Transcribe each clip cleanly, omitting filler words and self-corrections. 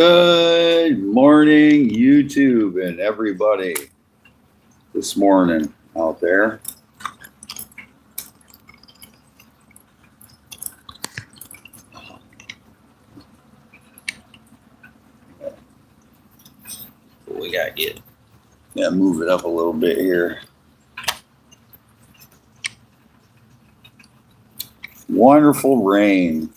Good morning, YouTube and everybody this morning out there. We gotta move it up a little bit here. Wonderful rain.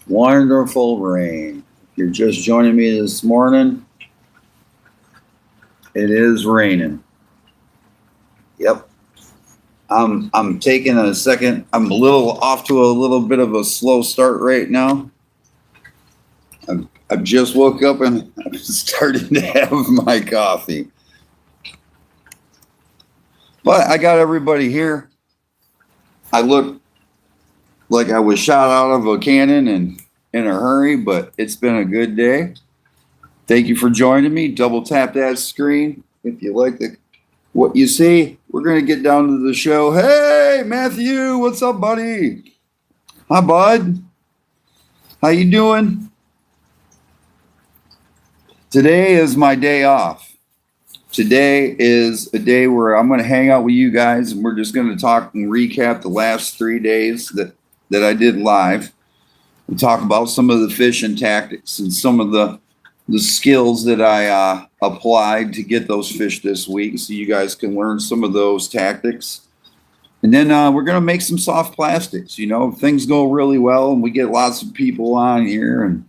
Wonderful rain. If you're just joining me this morning, it is raining. Yep. I'm taking a second. I'm off to a little bit of a slow start right now. I've just woke up and I'm starting to have my coffee. But I got everybody here. I look like I was shot out of a cannon and in a hurry, but it's been a good day. Thank you for joining me. Double tap that screen if you like what you see. We're going to get down to the show. Hey, Matthew, what's up, buddy? Hi, bud. How you doing? Today is my day off. Today is a day where I'm going to hang out with you guys, and we're just going to talk and recap the last 3 days that I did live. We'll talk about some of the fishing tactics and some of the skills that I applied to get those fish this week, so you guys can learn some of those tactics. And then we're going to make some soft plastics. You know, if things go really well and we get lots of people on here and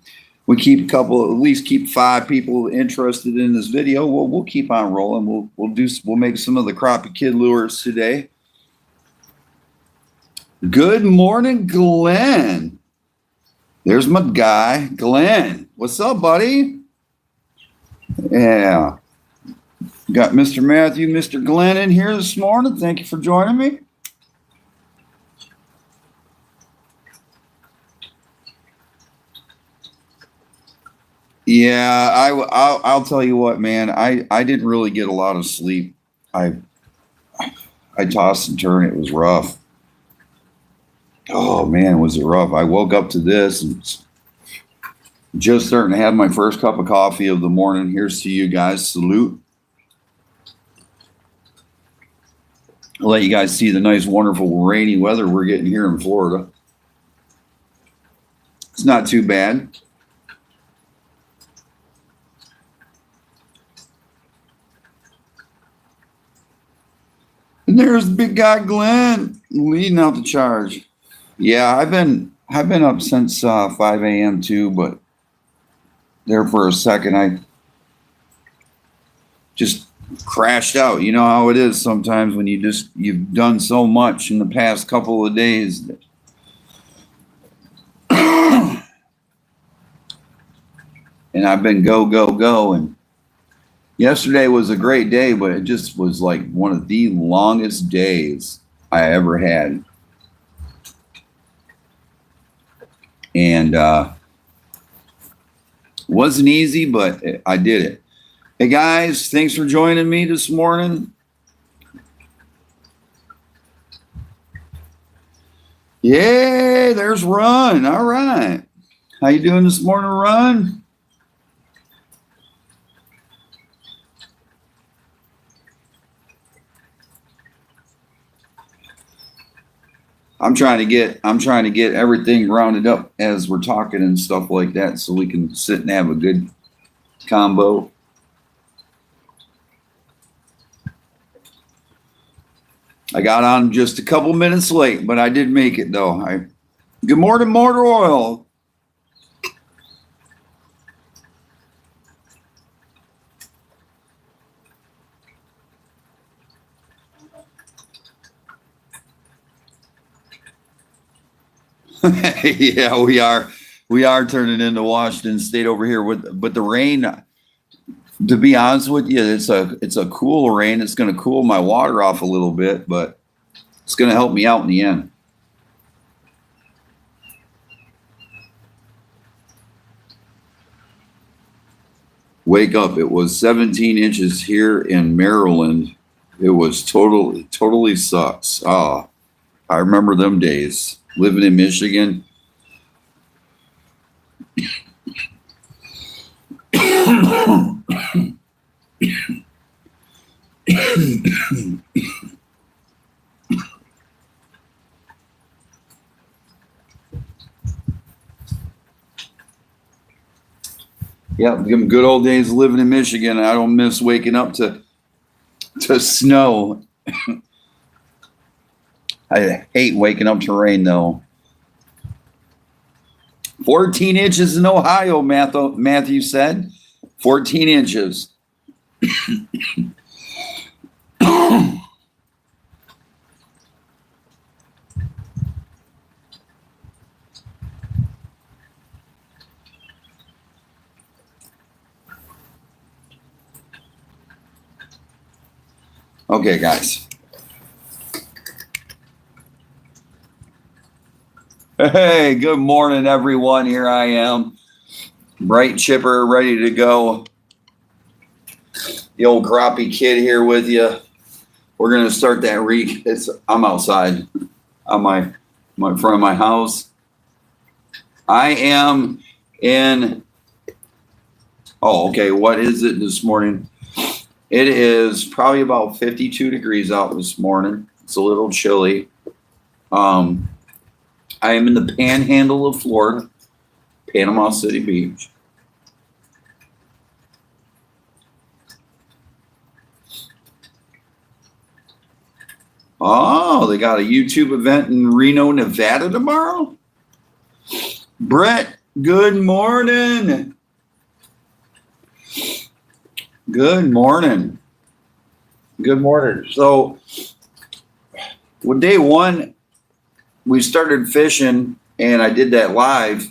we keep at least keep 5 people interested in this video, we'll keep on rolling. We'll make some of the Crappie Kidd lures today. Good morning, Glenn. There's my guy, Glenn. What's up, buddy? Yeah. Got Mr. Matthew, Mr. Glenn in here this morning. Thank you for joining me. Yeah, I'll tell you what, man. I didn't really get a lot of sleep. I tossed and turned. It was rough. Oh man, was it rough? I woke up to this and just starting to have my first cup of coffee of the morning. Here's to you guys. Salute. I'll let you guys see the nice, wonderful, rainy weather we're getting here in Florida. It's not too bad. And there's the big guy Glenn leading out the charge. Yeah, I've been up since 5 a.m. too, but there for a second I just crashed out. You know how it is sometimes when you've done so much in the past couple of days. And I've been go. And yesterday was a great day, but it just was like one of the longest days I ever had. And wasn't easy, but I did it. Hey guys, thanks for joining me this morning. Yay, there's Run. All right. How you doing this morning, Run? I'm trying to get everything rounded up as we're talking and stuff like that, so we can sit and have a good combo. I got on just a couple minutes late, but I did make it though. Good morning, Motor Oil. Yeah, we are turning into Washington State over here but the rain, to be honest with you, it's a cool rain. It's going to cool my water off a little bit, but it's going to help me out in the end. Wake up. It was 17 inches here in Maryland. It was totally sucks. I remember them days living in Michigan. Yep, them good old days living in Michigan. I don't miss waking up to snow. I hate waking up to rain, though. 14 inches in Ohio, Matthew said. 14 inches. Okay, guys. Hey, good morning, everyone. Here I am, bright, chipper, ready to go. The old Crappie Kidd here with you. We're gonna start that I'm outside on my front of my house. I am in. Oh, okay. What is it this morning? It is probably about 52 degrees out this morning. It's a little chilly. I am in the panhandle of Florida, Panama City Beach. Oh, they got a YouTube event in Reno, Nevada tomorrow? Brett, good morning. Good morning. Good morning. So, with day one, we started fishing, and I did that live,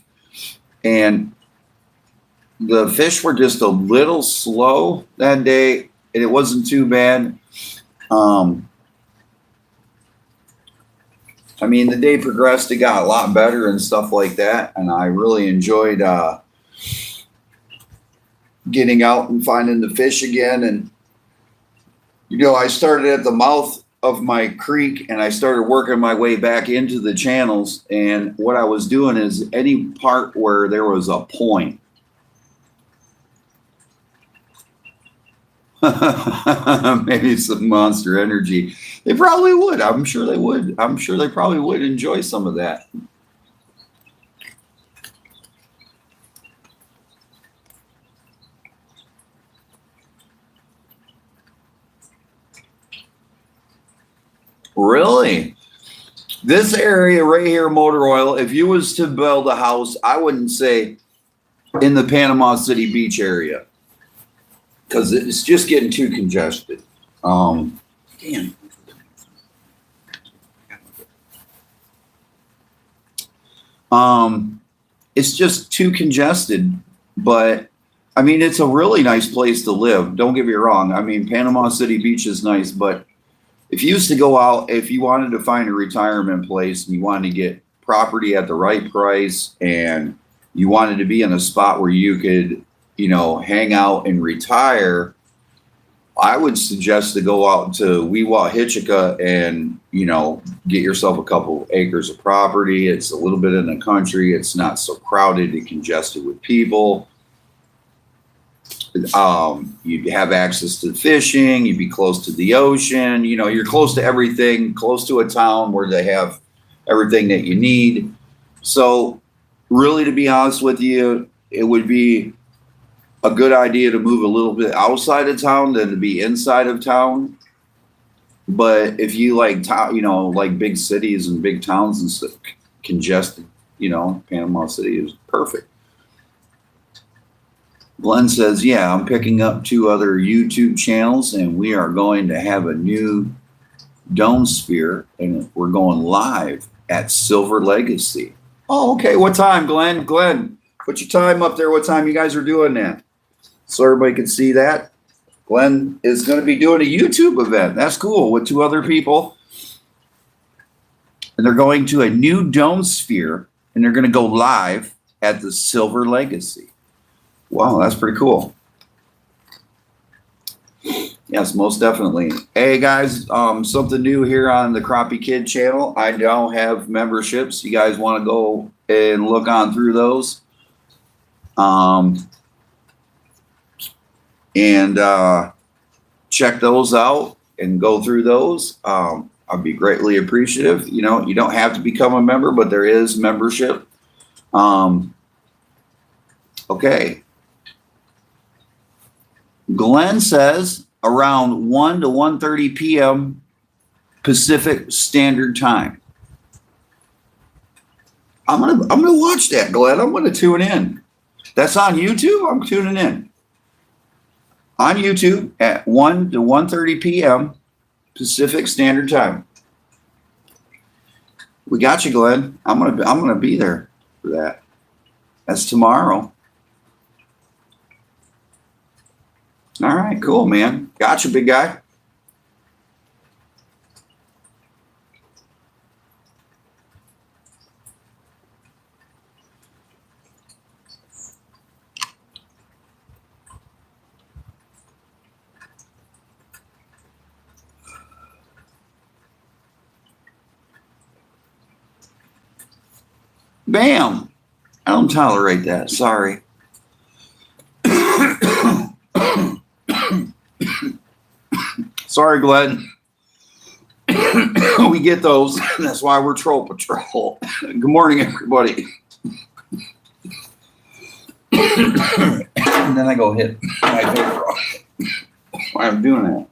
and the fish were just a little slow that day, and it wasn't too bad. I mean, the day progressed, it got a lot better and stuff like that, and I really enjoyed getting out and finding the fish again. And I started at the mouth of my creek, and I started working my way back into the channels. And what I was doing is any part where there was a point, maybe some Monster Energy. They probably would. I'm sure they would. I'm sure they probably would enjoy some of that. Really? This area right here, motor oil, if you was to build a house, I wouldn't say in the Panama City Beach area, because it's just getting too congested. Damn. It's just too congested, but I mean, it's a really nice place to live. Don't get me wrong. I mean, Panama City Beach is nice, but if you used to go out, if you wanted to find a retirement place and you wanted to get property at the right price and you wanted to be in a spot where you could, hang out and retire, I would suggest to go out to Weehawken and, get yourself a couple acres of property. It's a little bit in the country. It's not so crowded and congested with people. You'd have access to fishing. You'd be close to the ocean. You're close to everything, close to a town where they have everything that you need. So really, to be honest with you, it would be a good idea to move a little bit outside of town than to be inside of town. But if you like like big cities and big towns and stuff, congested, Panama City is perfect. Glenn says, yeah, I'm picking up 2 other YouTube channels, and we are going to have a new dome sphere, and we're going live at Silver Legacy. Oh, okay. What time, Glenn? Glenn, put your time up there. What time you guys are doing that? So everybody can see that. Glenn is going to be doing a YouTube event. That's cool, with 2 other people. And they're going to a new dome sphere, and they're going to go live at the Silver Legacy. Wow, that's pretty cool. Yes, most definitely. Hey guys, something new here on the Crappie Kidd channel. I now have memberships. You guys want to go and look on through those? and check those out and go through those. I'd be greatly appreciative. You know, you don't have to become a member, but there is membership. Okay. Glenn says around 1 to 1:30 p.m. Pacific Standard Time. I'm gonna watch that, Glenn. I'm gonna tune in. That's on YouTube. I'm tuning in on YouTube at 1 to 1:30 p.m. Pacific Standard Time. We got you, Glenn. I'm gonna be there for that. That's tomorrow. All right, cool, man. Gotcha, big guy. Bam. I don't tolerate that. Sorry. Sorry, Glenn. We get those. That's why we're Troll Patrol. Good morning, everybody. And then I go hit my paper off. Why I'm doing that.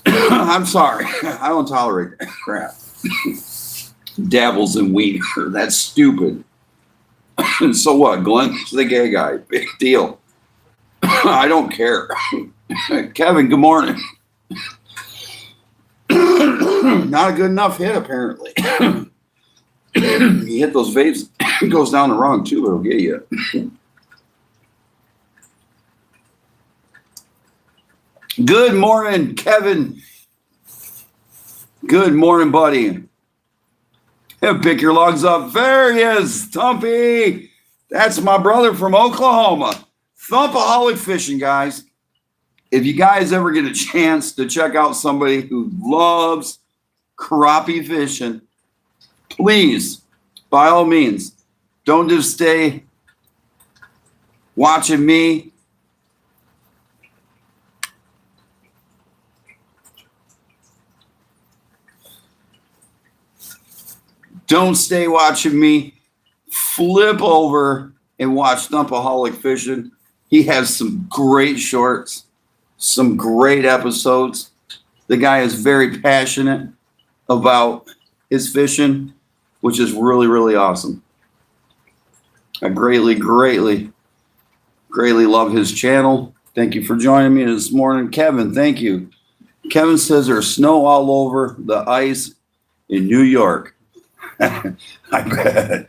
I'm sorry. I don't tolerate that crap. Dabbles in wiener. That's stupid. So what, Glenn? It's the gay guy. Big deal. I don't care. Kevin, good morning. Not a good enough hit, apparently. You hit those vapes, it goes down the wrong tube, it'll get you. Good morning, Kevin. Good morning, buddy. And pick your lugs up. There he is, Thumpy. That's my brother from Oklahoma. Thumpaholic Fishing, guys. If you guys ever get a chance to check out somebody who loves crappie fishing, please, by all means, don't just stay watching me. Don't stay watching me. Flip over and watch Thumpaholic Fishing. He has some great shorts, some great episodes. The guy is very passionate about his fishing, which is really, really awesome. I greatly love his channel. Thank you for joining me this morning. Kevin, thank you. Kevin says there's snow all over the ice in New York. I bet.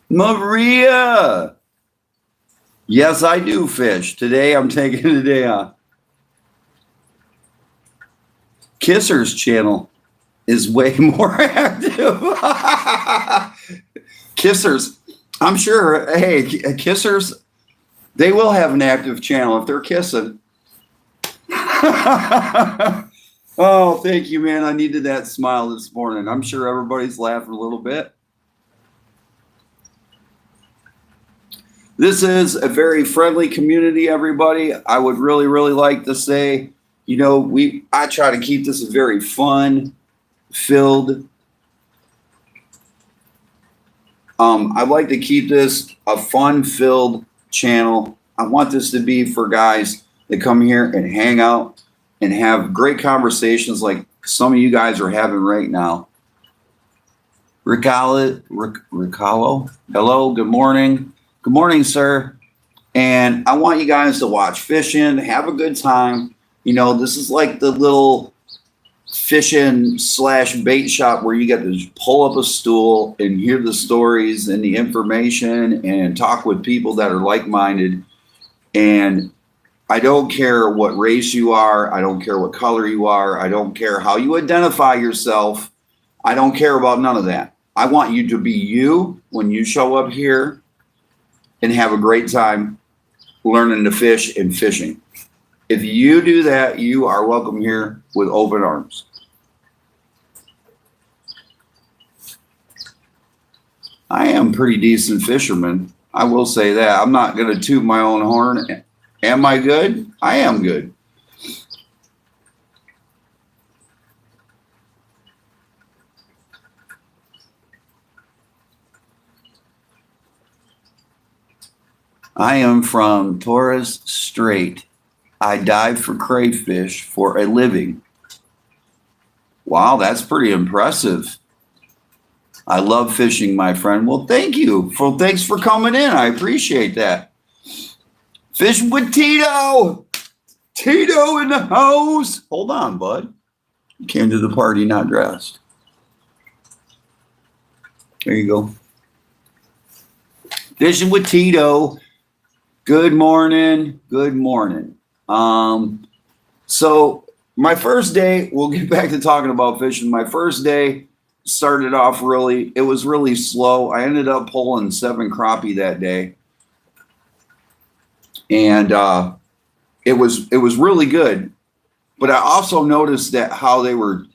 Maria. Yes, I do fish. Today I'm taking a day off. Kisser's channel is way more active. Kissers, I'm sure, hey, Kissers, they will have an active channel if they're kissing. Oh, thank you, man. I needed that smile this morning. I'm sure everybody's laughing a little bit. This is a very friendly community, everybody. I would really, really like to say, you know, I try to keep this a very fun-filled. I'd like to keep this a fun-filled channel. I want this to be for guys that come here and hang out and have great conversations like some of you guys are having right now. Ricalo, hello, good morning. Good morning, sir. And I want you guys to watch fishing, have a good time. You know, this is like the little fishing / bait shop where you get to pull up a stool and hear the stories and the information and talk with people that are like-minded. And I don't care what race you are. I don't care what color you are. I don't care how you identify yourself. I don't care about none of that. I want you to be you when you show up here and have a great time learning to fish and fishing. If you do that, you are welcome here with open arms. I am pretty decent fisherman. I will say that. I'm not going to toot my own horn. Am I good? I am good. I am from Torres Strait. I dive for crayfish for a living. Wow, that's pretty impressive. I love fishing, my friend. Well, thank you. Thanks for coming in. I appreciate that. Fishing with Tito. Tito in the house. Hold on, bud. You came to the party not dressed. There you go. Fishing with Tito. Good morning. Good morning. So my first day, we'll get back to talking about fishing. My first day started off it was really slow. I ended up pulling 7 crappie that day. And it was really good. But I also noticed that how they were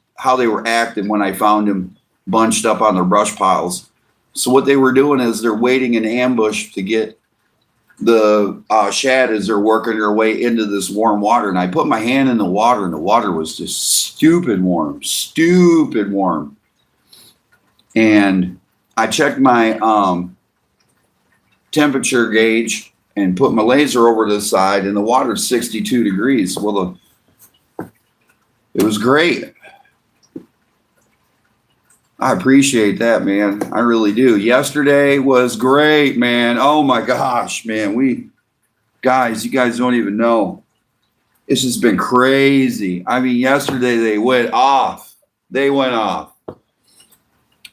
acting when I found them bunched up on the brush piles. So what they were doing is they're waiting in ambush to get the shad as they're working their way into this warm water. And I put my hand in the water, and the water was just stupid warm. And I checked my temperature gauge and put my laser over to the side, and the water's 62 degrees. Well, it was great. I appreciate that, man. I really do. Yesterday was great, man. Oh my gosh, man. You guys don't even know. It's just been crazy. I mean, yesterday they went off.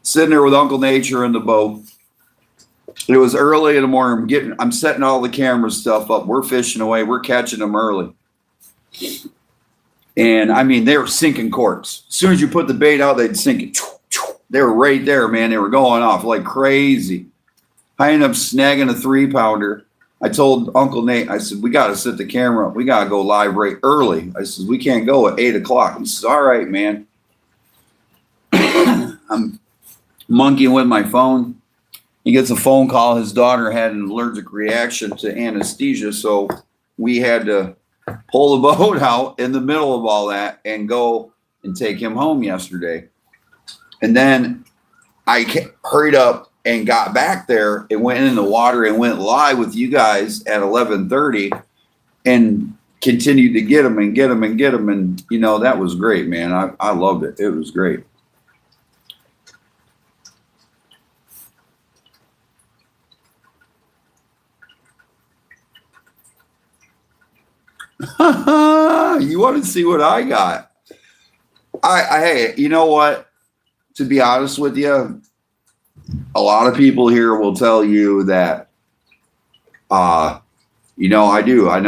Sitting there with Uncle Nature in the boat. It was early in the morning. I'm setting all the camera stuff up. We're fishing away. We're catching them early. And I mean, they were sinking corks. As soon as you put the bait out, they'd sink it. They were right there, man. They were going off like crazy. I ended up snagging a 3-pounder. I told Uncle Nate, I said, we got to set the camera up. We got to go live right early. I said, we can't go at 8 o'clock. He says, all right, man. I'm monkeying with my phone. He gets a phone call. His daughter had an allergic reaction to anesthesia. So we had to pull the boat out in the middle of all that and go and take him home yesterday. And then I hurried up and got back there and went in the water and went live with you guys at 11:30 and continued to get them. And, you know, that was great, man. I loved it. It was great. You want to see what I got? Hey, you know what? To be honest with you, a lot of people here will tell you that, you know, I do. I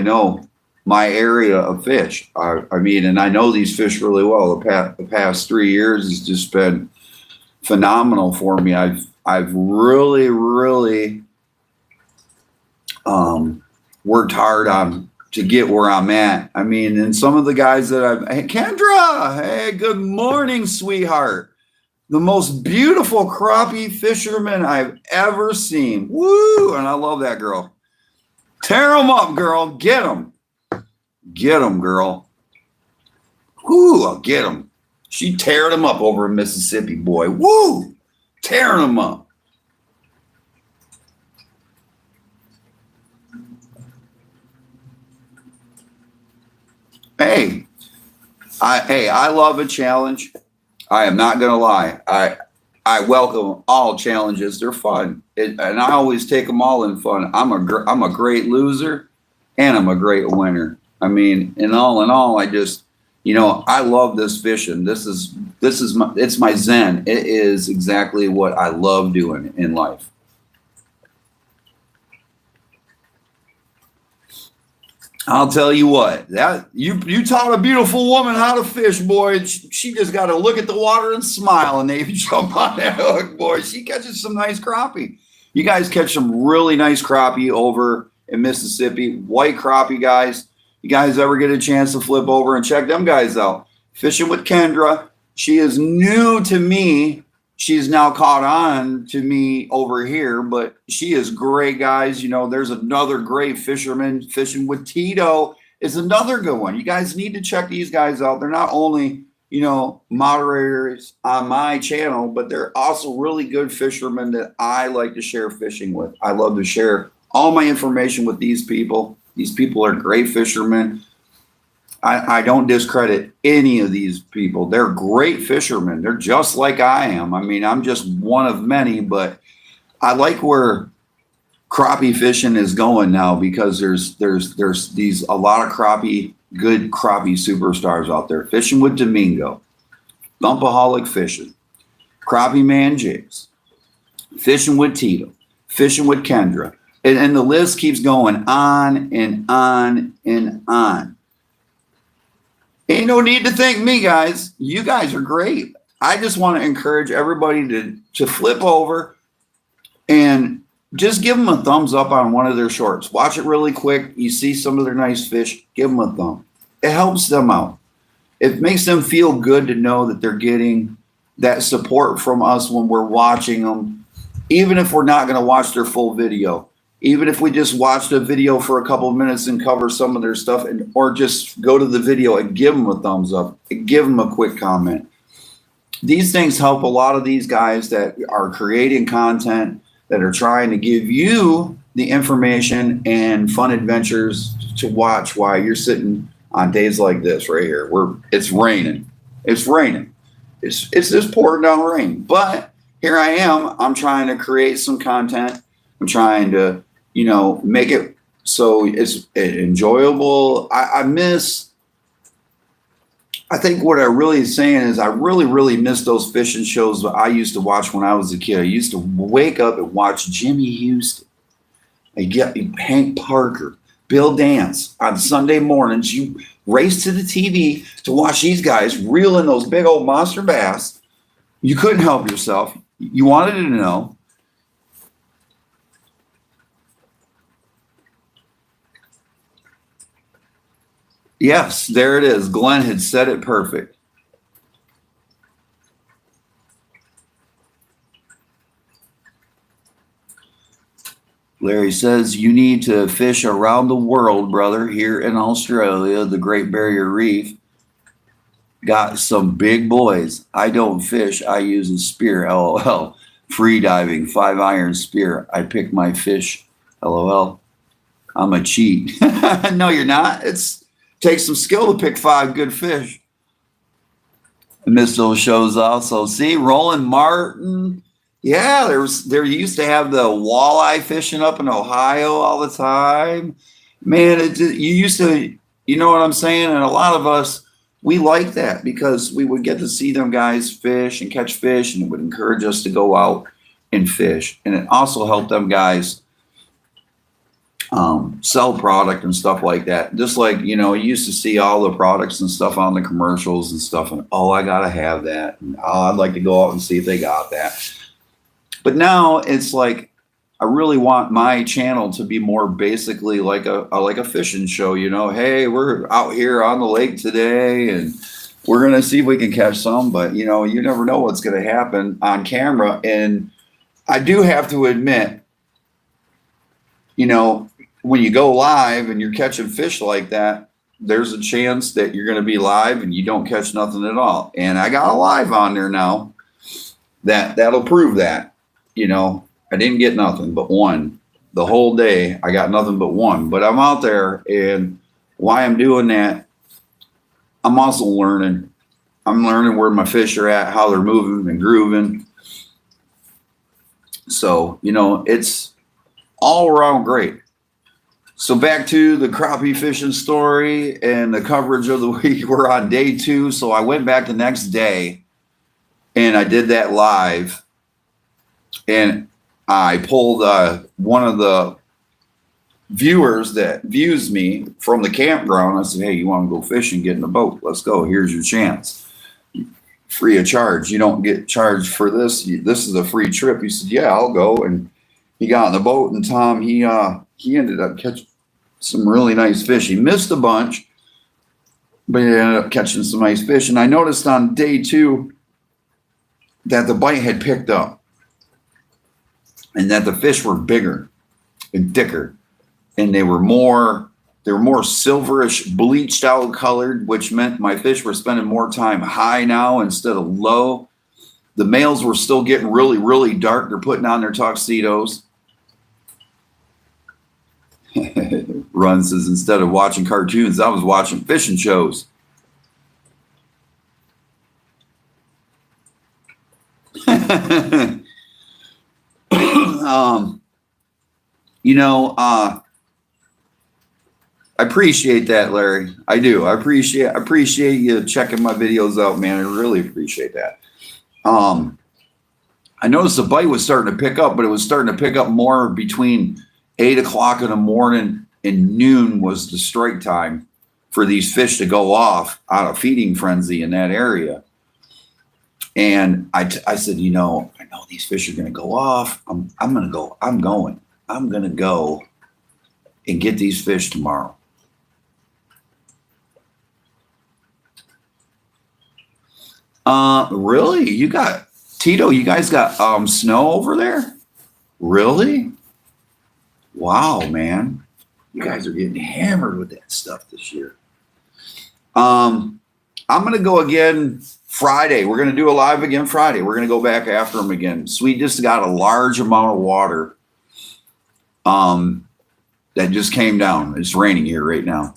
know my area of fish. I mean, and I know these fish really well. The past 3 years has just been phenomenal for me. I've really worked hard to get where I'm at. I mean, and some of the guys that hey, Kendra, hey, good morning, sweetheart. The most beautiful crappie fisherman I've ever seen. Woo! And I love that girl. Tear them up, girl. Get them. Get them, girl. Woo! I'll get them. She teared them up over in Mississippi, boy. Woo! Tearing them up. Hey, I love a challenge. I am not going to lie. I welcome all challenges. They're fun. And I always take them all in fun. I'm a great loser and I'm a great winner. I mean, in all, I just, you know, I love this fishing. It's my zen. It is exactly what I love doing in life. I'll tell you what, that you taught a beautiful woman how to fish, boy. She just got to look at the water and smile, and they jump on that hook, boy. She catches some nice crappie. You guys catch some really nice crappie over in Mississippi, white crappie, guys. You guys ever get a chance to flip over and check them guys out? Fishing with Kendra. She is new to me. she's now caught on to me over here, but she is great, guys. You know, there's another great fisherman. Fishing with Tito is another good one. You guys need to check these guys out. They're not only, you know, moderators on my channel, but they're also really good fishermen that I like to share fishing with. I love to share all my information with these people. These people are great fishermen. I don't discredit any of these people. They're great fishermen. They're just like I am. I mean, I'm just one of many, but I like where crappie fishing is going now, because there's these a lot of good crappie superstars out there. Fishing with Domingo, Thumpaholic Fishing, Crappie Man Jigs, Fishing with Tito, Fishing with Kendra. And the list keeps going on and on and on. Ain't no need to thank me, guys. You guys are great. I just want to encourage everybody to flip over and just give them a thumbs up on one of their shorts. Watch it really quick. You see some of their nice fish, give them a thumb. It helps them out. It makes them feel good to know that they're getting that support from us when we're watching them, even if we're not going to watch their full video. Even if we just watched a video for a couple of minutes and cover some of their stuff, or just go to the video and give them a thumbs up, and give them a quick comment. These things help a lot of these guys that are creating content, that are trying to give you the information and fun adventures to watch while you're sitting on days like this right here, where it's raining. It's raining. It's just pouring down rain. But here I am. I'm trying to create some content. I'm trying to, you know, make it so it's enjoyable. I think what I really is saying is I really miss those fishing shows that I used to watch when I was a kid. I used to wake up and watch Jimmy Houston. I get Hank Parker, Bill Dance on Sunday mornings. You race to the TV to watch these guys reel in those big old monster bass. You couldn't help yourself. You wanted to know. Yes, there it is. Glenn had said it perfect. Larry says, you need to fish around the world, brother. Here in Australia, the Great Barrier Reef got some big boys. I don't fish. I use a spear, LOL. Free diving, 5-iron spear. I pick my fish, LOL. I'm a cheat. No, you're not. Takes some skill to pick 5 good fish. I missed those shows also. See, Roland Martin. Yeah, there used to have the walleye fishing up in Ohio all the time. Man, you used to, you know what I'm saying? And a lot of us, we like that because we would get to see them guys fish and catch fish, and it would encourage us to go out and fish. And it also helped them guys sell product and stuff like that. Just like, you know, you used to see all the products and stuff on the commercials and stuff, and I gotta have that, and I'd like to go out and see if they got that. But now it's like I really want my channel to be more basically like a fishing show. You know, hey, we're out here on the lake today and we're gonna see if we can catch some, but you know, you never know what's gonna happen on camera. And I do have to admit, you know, when you go live and you're catching fish like that, there's a chance that you're going to be live and you don't catch nothing at all. And I got a live on there now that'll prove that. You know, I didn't get nothing but one. The whole day I got nothing but one. But I'm out there, and why I'm doing that, I'm also learning. I'm learning where my fish are at, how they're moving and grooving. So, you know, it's all around great. So back to the crappie fishing story and the coverage of the week. We're on day 2. So I went back the next day and I did that live, and I pulled one of the viewers that views me from the campground. I said, hey, you want to go fishing? Get in the boat. Let's go. Here's your chance. Free of charge. You don't get charged for this. This is a free trip. He said, yeah, I'll go. And he got in the boat, and Tom, he ended up catching some really nice fish. He missed a bunch, but he ended up catching some nice fish. And I noticed on day 2 that the bite had picked up, and that the fish were bigger and thicker, and they were more silverish, bleached out colored, which meant my fish were spending more time high now instead of low. The males were still getting really, really dark. They're putting on their tuxedos. Run says, instead of watching cartoons, I was watching fishing shows. I appreciate that, Larry. I do. I appreciate you checking my videos out, man. I really appreciate that. I noticed the bite was starting to pick up, but it was starting to pick up more between 8 o'clock in the morning and noon was the strike time for these fish to go off out of feeding frenzy in that area. And I said, I know these fish are going to go off. I'm going to go and get these fish tomorrow. Really? You guys got snow over there? Really? Wow, man. You guys are getting hammered with that stuff this year. I'm going to go again Friday. We're going to do a live again Friday. We're going to go back after them again. Sweet just got a large amount of water that just came down. It's raining here right now.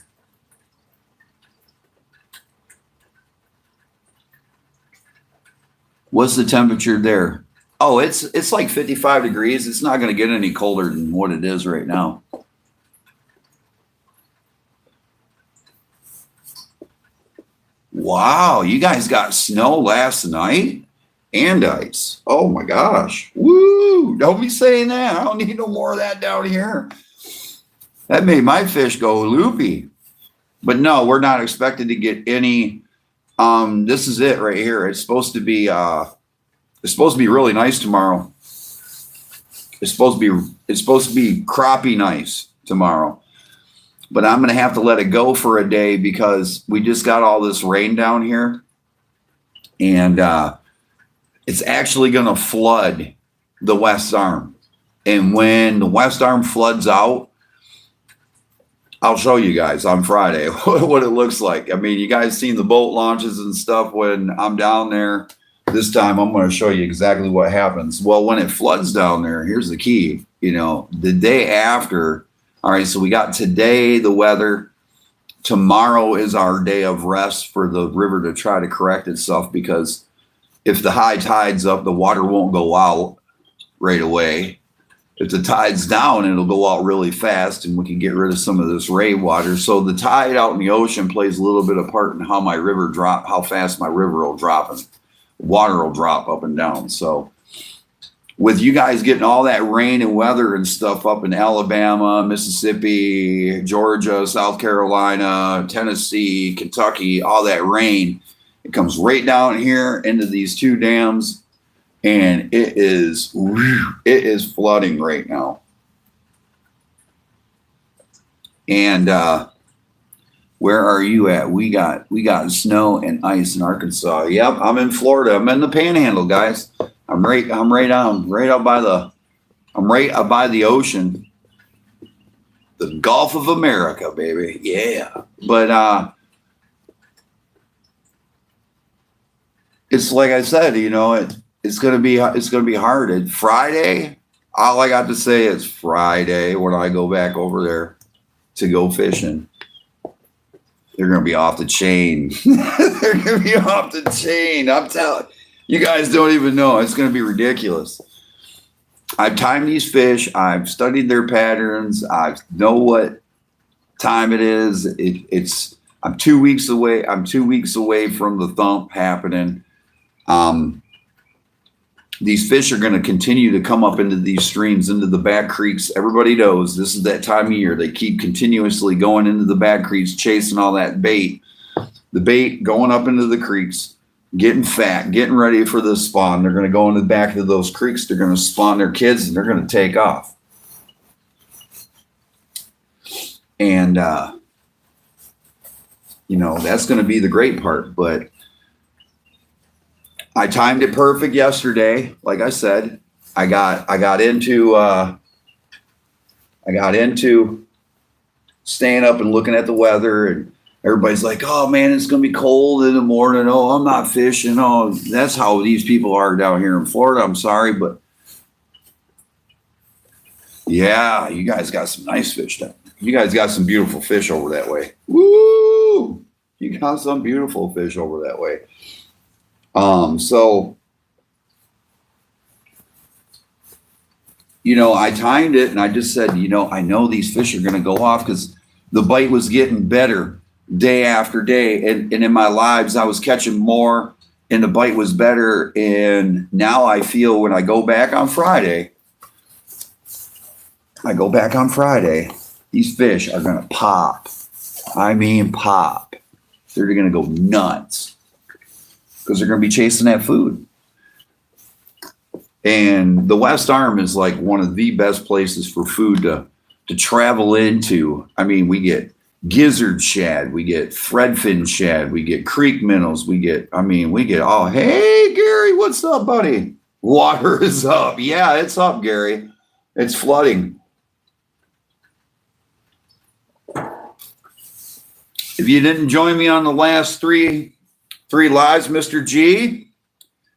What's the temperature there? Oh, it's like 55 degrees. It's not going to get any colder than what it is right now. Wow, you guys got snow last night and ice. Oh my gosh. Woo! Don't be saying that. I don't need no more of that down here. That made my fish go loopy. But no, we're not expected to get any. This is it right here. It's supposed to be really nice tomorrow. It's supposed to be crappie nice tomorrow. But I'm going to have to let it go for a day because we just got all this rain down here. And it's actually going to flood the West Arm. And when the West Arm floods out, I'll show you guys on Friday what it looks like. I mean, you guys seen the boat launches and stuff when I'm down there. This time I'm going to show you exactly what happens. Well, when it floods down there, here's the key. The day after, all right, so we got today, the weather. Tomorrow is our day of rest for the river to try to correct itself, because if the high tide's up, the water won't go out right away. If the tide's down, it'll go out really fast and we can get rid of some of this rain water. So the tide out in the ocean plays a little bit of part in how fast my river will drop and water will drop up and down. So with you guys getting all that rain and weather and stuff up in Alabama, Mississippi, Georgia, South Carolina, Tennessee, Kentucky, all that rain, it comes right down here into these two dams. And it is flooding right now. And where are you at? We got snow and ice in Arkansas. Yep, I'm in Florida. I'm in the Panhandle, guys. I'm right out by the ocean. The Gulf of America, baby. Yeah. But it's like I said, it's gonna be hard. And Friday, all I got to say is Friday when I go back over there to go fishing. They're gonna be off the chain. They're gonna be off the chain. I'm telling you guys, don't even know. It's gonna be ridiculous. I've timed these fish. I've studied their patterns. I know what time it is. I'm 2 weeks away. I'm 2 weeks away from the thump happening. These fish are going to continue to come up into these streams, into the back creeks. Everybody knows this is that time of year. They keep continuously going into the back creeks, chasing all that bait. The bait going up into the creeks, getting fat, getting ready for the spawn. They're going to go in the back of those creeks. They're going to spawn their kids, and they're going to take off. And, that's going to be the great part. But I timed it perfect yesterday. Like I said, I got into staying up and looking at the weather, and everybody's like, "Oh man, it's gonna be cold in the morning. Oh, I'm not fishing." Oh, that's how these people are down here in Florida. I'm sorry, but yeah, you guys got some nice fish down. You guys got some beautiful fish over that way. Woo! You got some beautiful fish over that way. So I timed it and I just said, I know these fish are going to go off because the bite was getting better day after day. And in my lives, I was catching more and the bite was better. And now I feel when I go back on Friday, these fish are going to pop. I mean, pop. They're going to go nuts because they're going to be chasing that food. And the West Arm is like one of the best places for food to travel into. I mean, we get gizzard shad, we get threadfin shad, we get creek minnows, we get, oh, hey, Gary, what's up, buddy? Water is up. Yeah, it's up, Gary. It's flooding. If you didn't join me on the last three lives, Mr. G,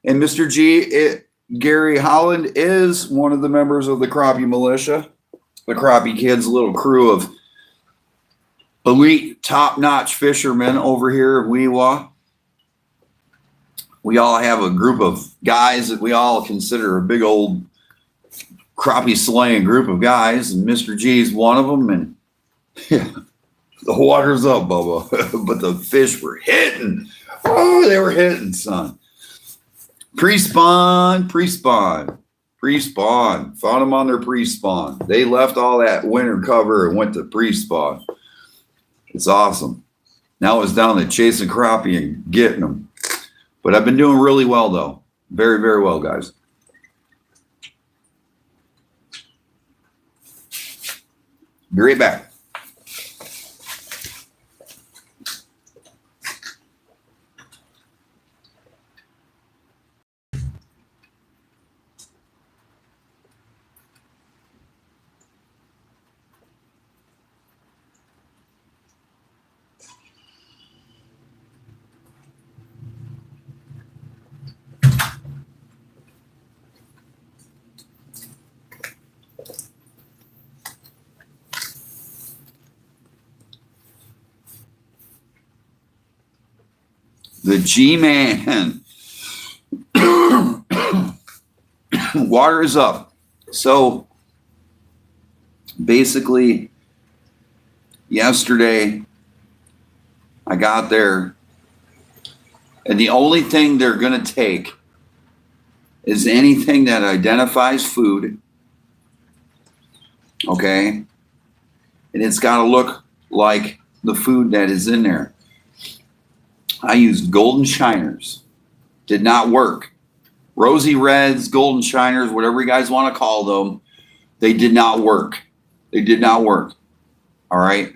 and Mr. G, Gary Holland is one of the members of the Crappie Militia, the Crappie Kids, little crew of elite, top-notch fishermen over here at Weewa. We all have a group of guys that we all consider a big old crappie slaying group of guys, and Mr. G is one of them. And yeah, the water's up, Bubba, but the fish were hitting. Oh, they were hitting, son. Pre-spawn. Found them on their pre-spawn. They left all that winter cover and went to pre-spawn. It's awesome. Now it's down to chasing crappie and getting them. But I've been doing really well, though. Very, very well, guys. Be right back. The G-Man. Water is up. So basically, yesterday, I got there, and the only thing they're going to take is anything that identifies food, okay? And it's got to look like the food that is in there. I used golden shiners. Did not work. Rosy reds, golden shiners, whatever you guys want to call them, they did not work. They did not work. All right?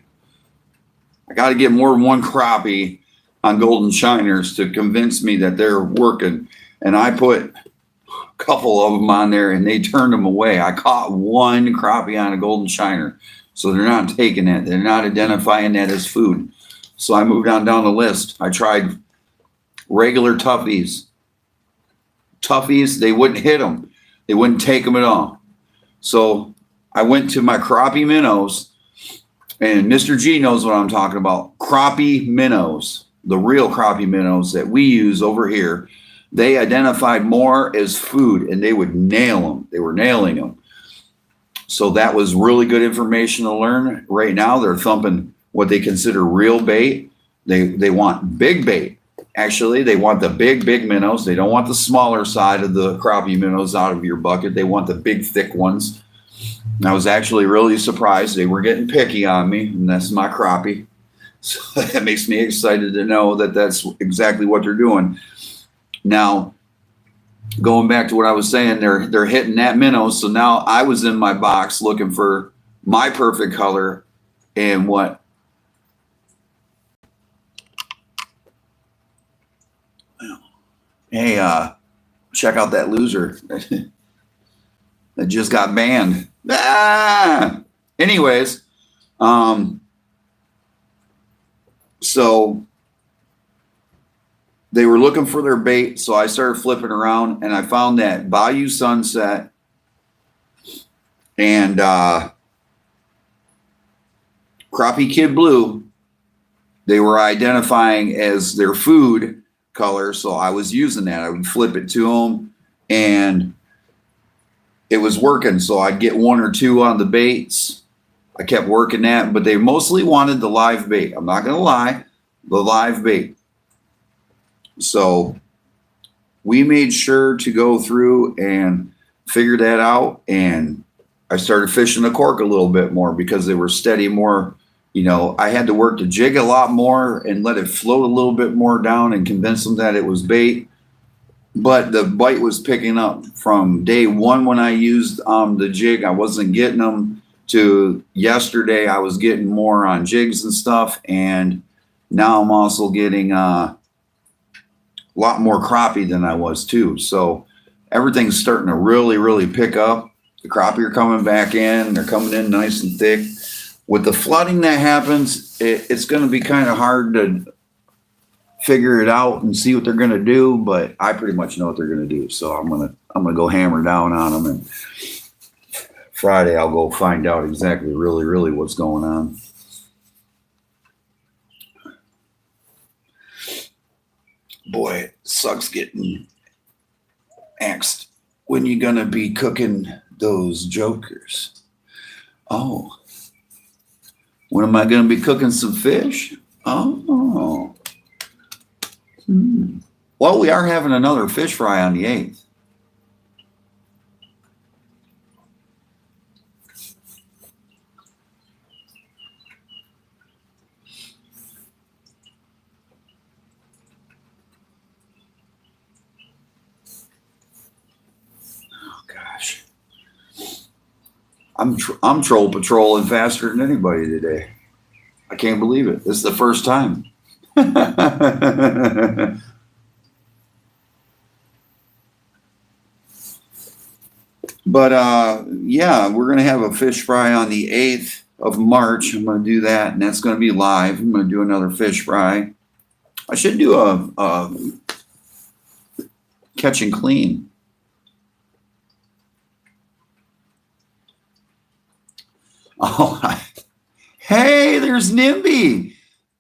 I got to get more than one crappie on golden shiners to convince me that they're working. And I put a couple of them on there, and they turned them away. I caught one crappie on a golden shiner. So they're not taking it. They're not identifying that as food. So I moved on down the list. I tried regular toughies. They wouldn't hit them. They wouldn't take them at all. So I went to my crappie minnows, and Mr. G knows what I'm talking about. Crappie minnows, the real crappie minnows that we use over here. They identified more as food, and they would nail them. They were nailing them. So that was really good information to learn. Right now, they're thumping what they consider real bait. They want big bait. Actually, they want the big minnows. They don't want the smaller side of the crappie minnows out of your bucket. They want the big, thick ones. And I was actually really surprised. They were getting picky on me, and that's my crappie. So that makes me excited to know that that's exactly what they're doing. Now, going back to what I was saying, they're hitting that minnow. So now I was in my box looking for my perfect color, and what hey, check out that loser that just got banned. Ah! Anyways, so they were looking for their bait, so I started flipping around, and I found that Bayou Sunset and Crappie Kidd Blue, they were identifying as their food color, so I was using that. I would flip it to them, and it was working. So I'd get one or two on the baits. I kept working that, but they mostly wanted the live bait. I'm not going to lie, the live bait. So we made sure to go through and figure that out, and I started fishing the cork a little bit more because they were steady more. You know, I had to work the jig a lot more and let it float a little bit more down and convince them that it was bait. But the bite was picking up from day one when I used the jig. I wasn't getting them, to yesterday I was getting more on jigs and stuff. And now I'm also getting a lot more crappie than I was too. So everything's starting to really, really pick up. The crappie are coming back in. They're coming in nice and thick. With the flooding that happens, it's going to be kind of hard to figure it out and see what they're going to do, but I pretty much know what they're going to do. So I'm going to go hammer down on them, and Friday I'll go find out exactly really what's going on. Boy, it sucks getting asked when you're going to be cooking those jokers. Oh, when am I going to be cooking some fish? Oh. Well, we are having another fish fry on the 8th. Oh gosh, I'm troll patrolling faster than anybody today. I can't believe it. This is the first time. But yeah, we're going to have a fish fry on the 8th of March. I'm going to do that, and that's going to be live. I'm going to do another fish fry. I should do a catch and clean. Oh, hey, there's Nimby.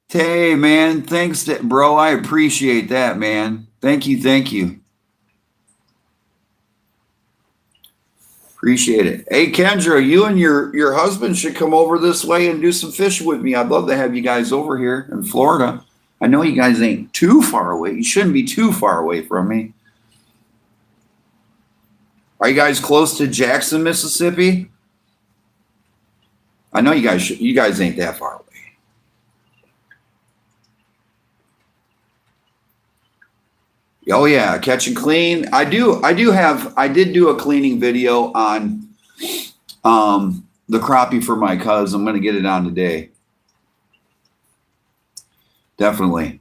Hey, man, thanks, bro. I appreciate that, man. Thank you. Appreciate it. Hey, Kendra, you and your husband should come over this way and do some fishing with me. I'd love to have you guys over here in Florida. I know you guys ain't too far away. You shouldn't be too far away from me. Are you guys close to Jackson, Mississippi? I know you guys ain't that far away. Oh yeah, catch and clean. I did do a cleaning video on the crappie for my cuz. I'm going to get it on today. Definitely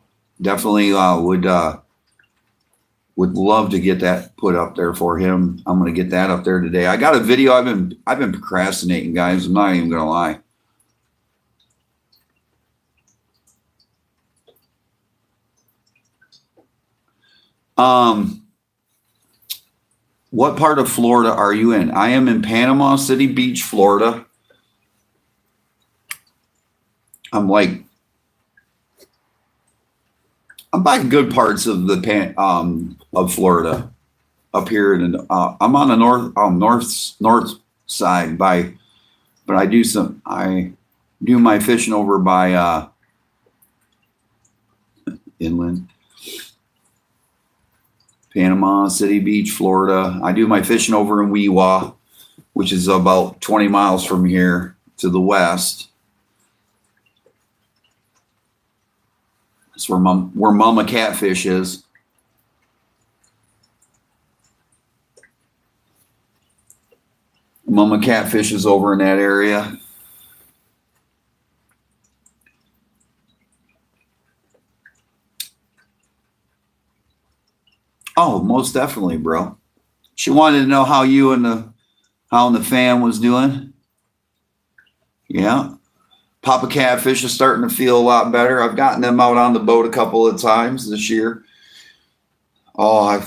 would love to get that put up there for him. I'm going to get that up there today. I got a video. I've been procrastinating, guys. I'm not even going to lie. What part of Florida are you in? I am in Panama City Beach, Florida. I'm by good parts of the of Florida, up here in I'm on the north side but I do my fishing over by inland. Panama City Beach, Florida. I do my fishing over in Weewa, which is about 20 miles from here to the west. That's where Mama Catfish is. Mama Catfish is over in that area. Oh, most definitely, bro. She wanted to know how you and the fam was doing. Yeah. Papa Catfish is starting to feel a lot better. I've gotten them out on the boat a couple of times this year. Oh,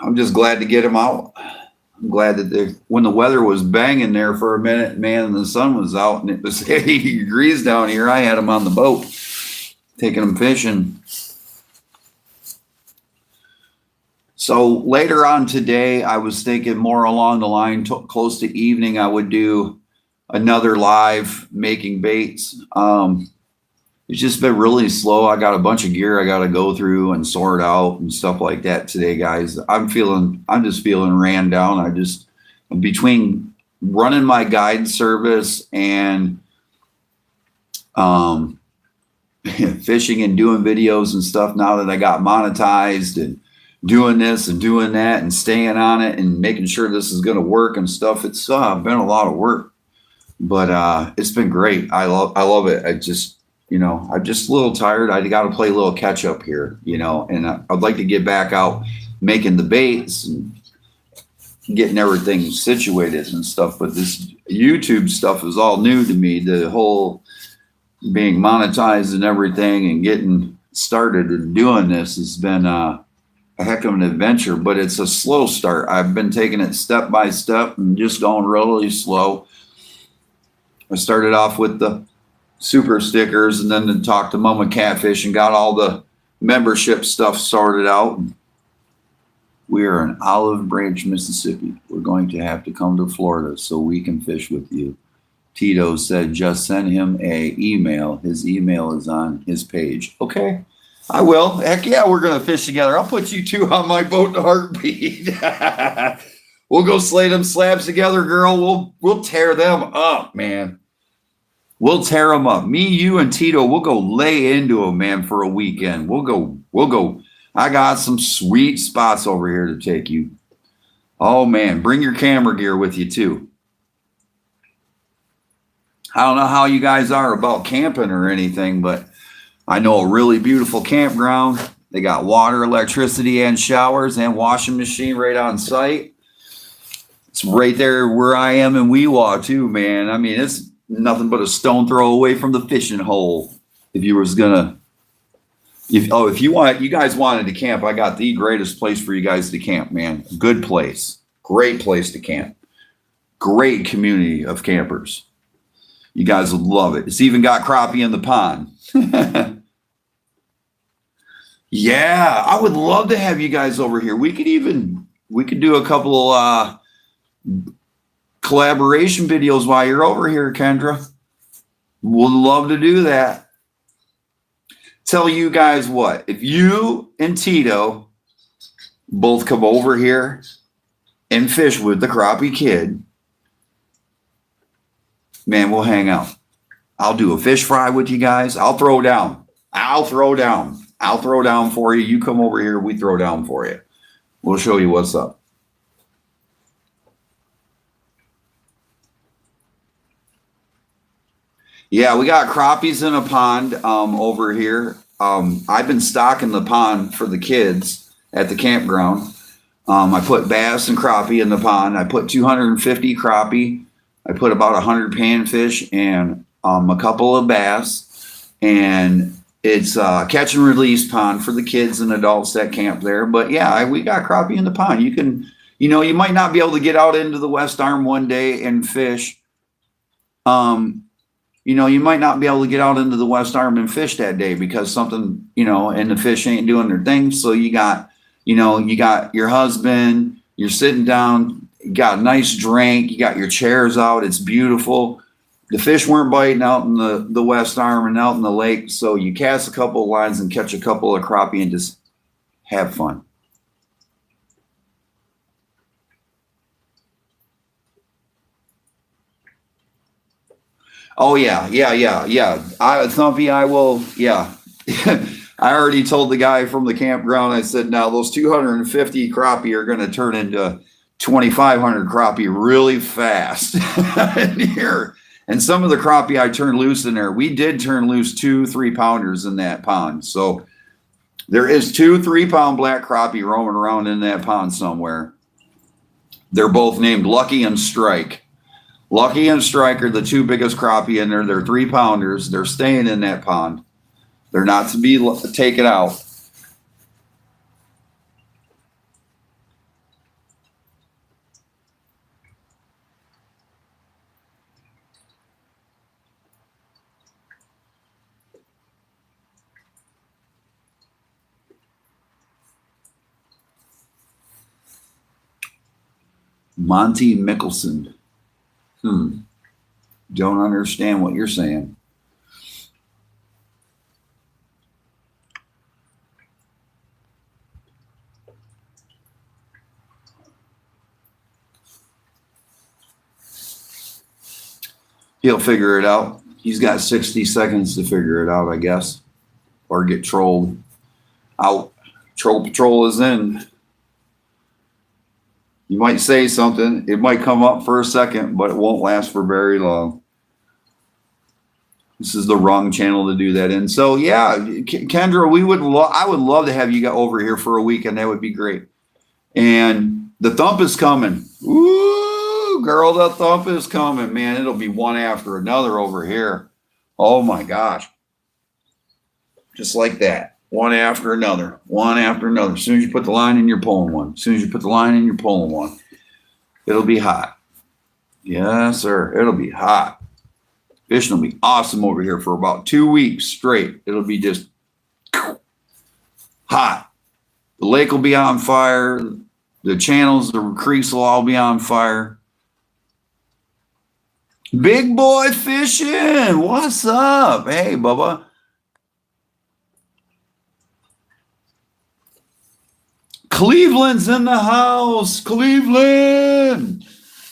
I'm just glad to get them out. I'm glad that when the weather was banging there for a minute, man, and the sun was out and it was 80 degrees down here, I had them on the boat, taking them fishing. So later on today, I was thinking more along the line, close to evening, I would do another live making baits. It's just been really slow. I got a bunch of gear I got to go through and sort out and stuff like that today, guys. I'm just feeling ran down. Between running my guide service and fishing and doing videos and stuff, now that I got monetized and doing this and doing that and staying on it and making sure this is going to work and stuff, it's been a lot of work, but it's been great. I love it. I'm just a little tired. I got to play a little catch up here, and I'd like to get back out making the baits and getting everything situated and stuff. But this YouTube stuff is all new to me. The whole being monetized and everything and getting started and doing this has been a heck of an adventure, but it's a slow start. I've been taking it step by step and just going really slow. I started off with the super stickers and then talked to Mama Catfish and got all the membership stuff sorted out. We are in Olive Branch, Mississippi. We're going to have to come to Florida so we can fish with you. Tito said just send him a email. His email is on his page. Okay, I will. Heck yeah, we're going to fish together. I'll put you two on my boat in a heartbeat. We'll go slay them slabs together, girl. We'll tear them up, man. We'll tear them up. Me, you, and Tito, we'll go lay into them, man, for a weekend. We'll go. I got some sweet spots over here to take you. Oh, man, bring your camera gear with you, too. I don't know how you guys are about camping or anything, but I know a really beautiful campground. They got water, electricity, and showers and washing machine right on site. It's right there where I am in Weewa, too, man. I mean, it's nothing but a stone throw away from the fishing hole. If you guys wanted to camp, I got the greatest place for you guys to camp, man. Good place. Great place to camp. Great community of campers. You guys would love it. It's even got crappie in the pond. Yeah, I would love to have you guys over here. We could do a couple of collaboration videos while you're over here, Kendra. Would love to do that. Tell you guys what, if you and Tito both come over here and fish with the Crappie Kidd, man, we'll hang out. I'll do a fish fry with you guys. I'll throw down for you. You come over here, we throw down for you. We'll show you what's up. Yeah, we got crappies in a pond over here. I've been stocking the pond for the kids at the campground. I put bass and crappie in the pond. I put 250 crappie. I put about 100 panfish and a couple of bass. And it's a catch and release pond for the kids and adults that camp there. But yeah, we got crappie in the pond. You can, you might not be able to get out into the West Arm one day and fish. You might not be able to get out into the West Arm and fish that day because something, and the fish ain't doing their thing. So you got your husband, you're sitting down, you got a nice drink, you got your chairs out. It's beautiful. The fish weren't biting out in the West Arm and out in the lake. So you cast a couple of lines and catch a couple of crappie and just have fun. Oh, yeah. Thumpy, I will. Yeah. I already told the guy from the campground, I said, now those 250 crappie are going to turn into 2,500 crappie really fast in here. And some of the crappie I turned loose in there, we did turn loose 2 3-pounders in that pond. So There is 2 3-pound black crappie roaming around in that pond somewhere. They're both named Lucky and Strike. Lucky and Strike are the 2 biggest crappie in there. They're 3-pounders. They're staying in that pond. They're not to be taken out. Monty Mickelson. Don't understand what you're saying. He'll figure it out. He's got 60 seconds to figure it out, I guess, or get trolled out. Troll Patrol is in. You might say something. It might come up for a second, but it won't last for very long. This is the wrong channel to do that in. So, yeah, Kendra, I would love to have you over here for a week, and that would be great. And the thump is coming. Ooh, girl, the thump is coming, man. It'll be one after another over here. Oh, my gosh. Just like that. One after another. One after another. As soon as you put the line in, you're pulling one. As soon as you put the line in, you're pulling one. It'll be hot. Yes, sir. It'll be hot. Fishing will be awesome over here for about 2 weeks straight. It'll be just hot. The lake will be on fire. The channels, the creeks will all be on fire. Big boy fishing. What's up? Hey, Bubba. Cleveland's in the house. Cleveland.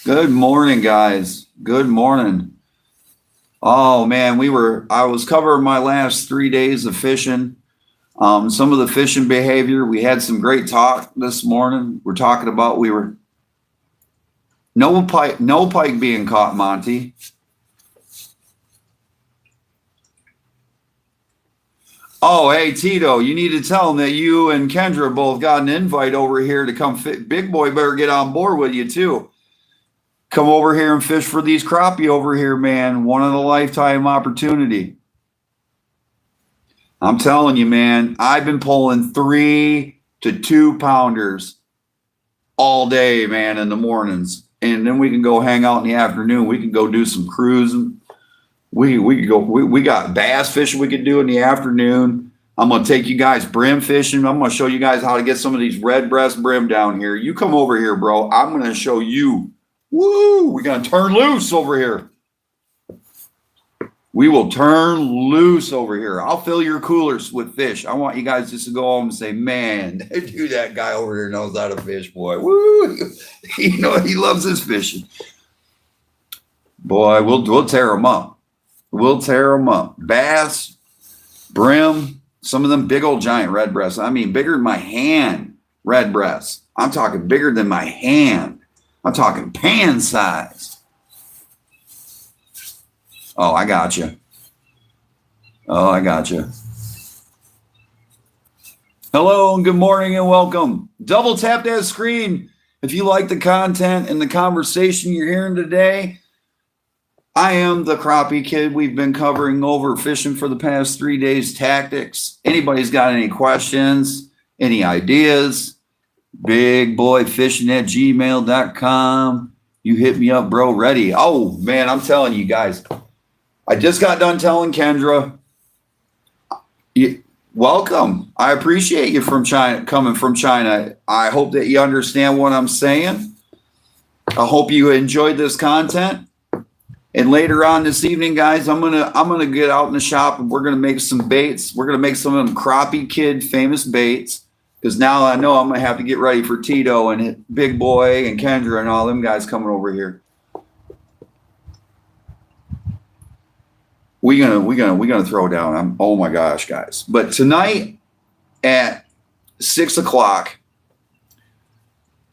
Good morning, guys. Good morning. Oh man, I was covering my last 3 days of fishing. Some of the fishing behavior. We had some great talk this morning. We're talking about no pike being caught, Monty. Oh, hey, Tito, you need to tell him that you and Kendra both got an invite over here to come fit. Big boy better get on board with you, too. Come over here and fish for these crappie over here, man. One in a lifetime opportunity. I'm telling you, man, I've been pulling 3 to 2 pounders all day, man, in the mornings. And then we can go hang out in the afternoon. We can go do some cruising. We got bass fishing we could do in the afternoon. I'm going to take you guys brim fishing. I'm going to show you guys how to get some of these red breast brim down here. You come over here, bro. I'm going to show you. Woo! We're going to turn loose over here. We will turn loose over here. I'll fill your coolers with fish. I want you guys just to go home and say, man, dude, that guy over here knows how to fish, boy. Woo! You know, he loves his fishing. Boy, we'll tear him up. We'll tear them up. Bass, brim, some of them big old giant red breasts. I mean, bigger than my hand red breasts. I'm talking bigger than my hand. I'm talking pan size. Oh, I got you. Oh, I got you. Hello and good morning and welcome. Double tap that screen if you like the content and the conversation you're hearing today. I am the Crappie Kid. We've been covering over fishing for the past 3 days, tactics. Anybody's got any questions, any ideas, bigboyfishing@gmail.com. You hit me up, bro. Ready. Oh, man, I'm telling you guys. I just got done telling Kendra, welcome. I appreciate you from China, coming from China. I hope that you understand what I'm saying. I hope you enjoyed this content. And later on this evening, guys, I'm gonna get out in the shop and we're gonna make some baits. We're gonna make some of them Crappie Kidd famous baits. Because now I know I'm gonna have to get ready for Tito and Big Boy and Kendra and all them guys coming over here. We're gonna throw down. Oh my gosh, guys! But tonight at 6 o'clock,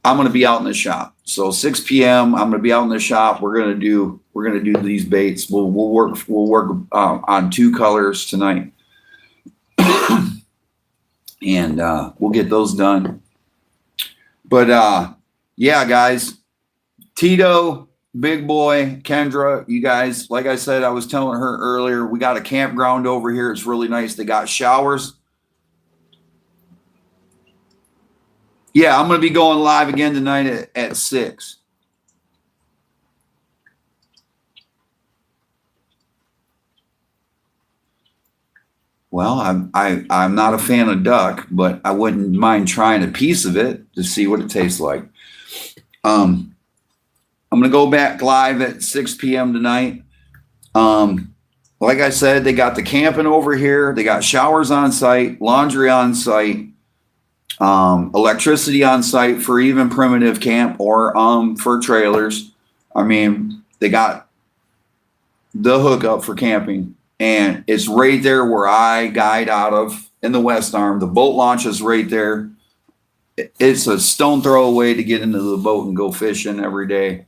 I'm gonna be out in the shop. So 6 p.m. I'm gonna be out in the shop. We're gonna do these baits. We'll work on 2 colors tonight. and we'll get those done. But yeah, guys, Tito, Big Boy, Kendra, you guys, like I said, I was telling her earlier, we got a campground over here. It's really nice. They got showers. Yeah, I'm going to be going live again tonight at 6. Well, I'm not a fan of duck, but I wouldn't mind trying a piece of it to see what it tastes like. I'm going to go back live at 6 p.m. tonight. Like I said, they got the camping over here. They got showers on site, laundry on site, electricity on site for even primitive camp or for trailers. I mean, they got the hookup for camping. And it's right there where I guide out of in the West Arm. The boat launch is right there. It's a stone throw away to get into the boat and go fishing every day.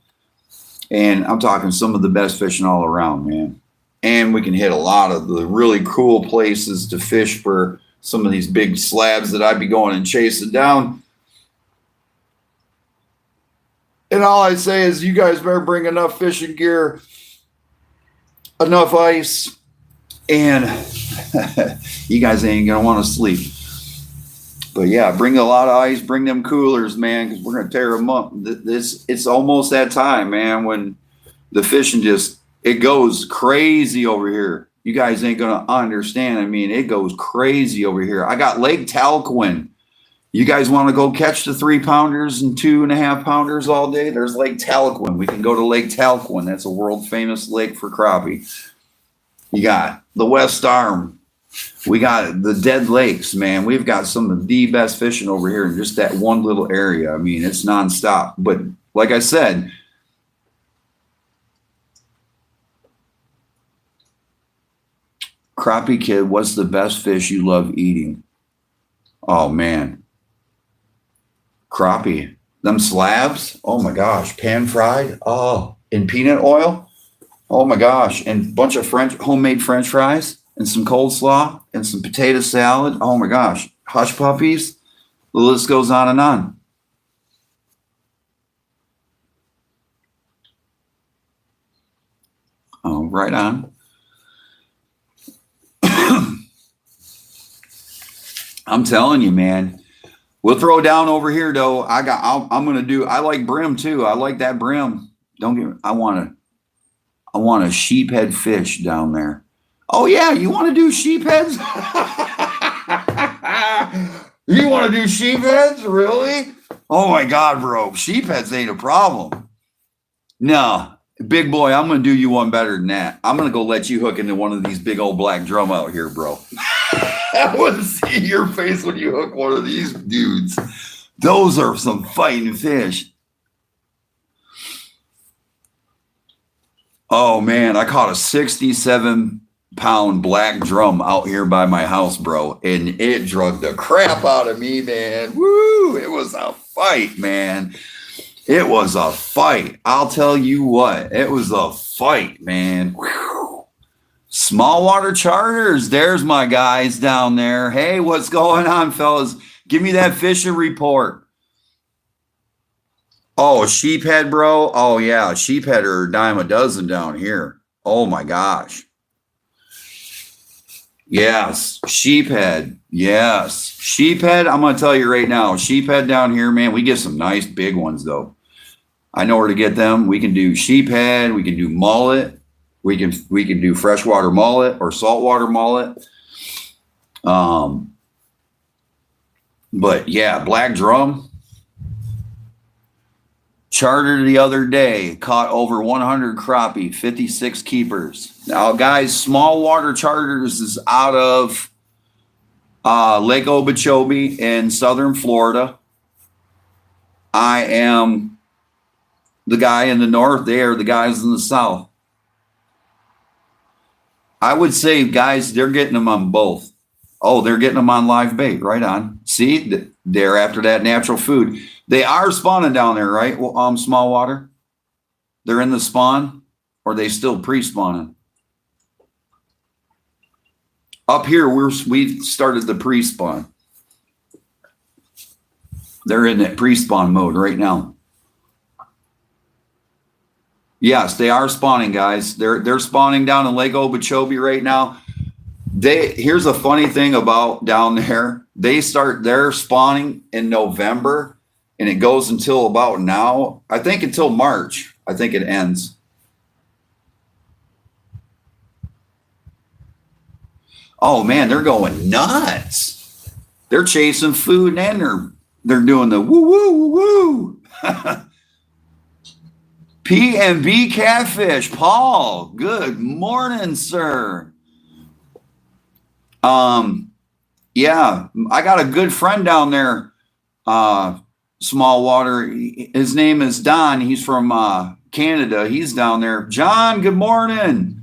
And I'm talking some of the best fishing all around, man. And we can hit a lot of the really cool places to fish for some of these big slabs that I'd be going and chasing down. And all I say is you guys better bring enough fishing gear, enough ice, and you guys ain't going to want to sleep. But yeah, bring a lot of ice, bring them coolers, man, because we're going to tear them up. It's almost that time, man, when the fishing it goes crazy over here. You guys ain't going to understand. I mean, it goes crazy over here. I got Lake Talquin. You guys want to go catch the 3-pounders and 2.5-pounders all day? There's Lake Talquin. We can go to Lake Talquin. That's a world famous lake for crappie. You got the West Arm. We got the Dead Lakes, man. We've got some of the best fishing over here in just that one little area. I mean, it's nonstop. But like I said, Crappie Kidd, what's the best fish you love eating? Oh, man. Crappie. Them slabs? Oh, my gosh. Pan fried? Oh, in peanut oil? Oh my gosh, and a bunch of homemade French fries and some coleslaw and some potato salad. Oh my gosh, hush puppies. The list goes on and on. Oh, right on. I'm telling you, man. We'll throw down over here though. I like brim too. I like that brim. I want a sheephead fish down there. Oh, yeah. You want to do sheepheads? You want to do sheepheads? Really? Oh, my God, bro. Sheepheads ain't a problem. No. Big boy, I'm going to do you one better than that. I'm going to go let you hook into one of these big old black drum out here, bro. I want to see your face when you hook one of these dudes. Those are some fighting fish. Oh, man, I caught a 67-pound black drum out here by my house, bro, and it drug the crap out of me, man. Woo! It was a fight, man. It was a fight. I'll tell you what. It was a fight, man. Whew. Small water charters. There's my guys down there. Hey, what's going on, fellas? Give me that fishing report. Oh, sheephead, bro. Oh, yeah. Sheephead are a dime a dozen down here. Oh, my gosh. Yes. Sheephead. Yes. Sheephead, I'm going to tell you right now, sheephead down here, man, we get some nice big ones, though. I know where to get them. We can do sheephead. We can do mullet. We can do freshwater mullet or saltwater mullet. But, yeah, black drum. Chartered the other day, caught over 100 crappie, 56 keepers. Now, guys, small water charters is out of Lake Okeechobee in southern Florida. I am the guy in the north. They are the guys in the south. I would say, guys, they're getting them on both. Oh, they're getting them on live bait. Right on. See, they're after that natural food. They are spawning down there, right? Well, small water. They're in the spawn, or are they still pre-spawning? Up here, we started the pre-spawn. They're in that pre-spawn mode right now. Yes, they are spawning, guys. They're spawning down in Lake Okeechobee right now. Here's a funny thing about down there. They're spawning in November, and it goes until about now. I think until March. I think it ends. Oh man, they're going nuts. They're chasing food and they're doing the woo woo woo woo. P&B Catfish, Paul. Good morning, sir. Yeah, I got a good friend down there, small water. His name is Don. He's from Canada. He's down there. John, good morning.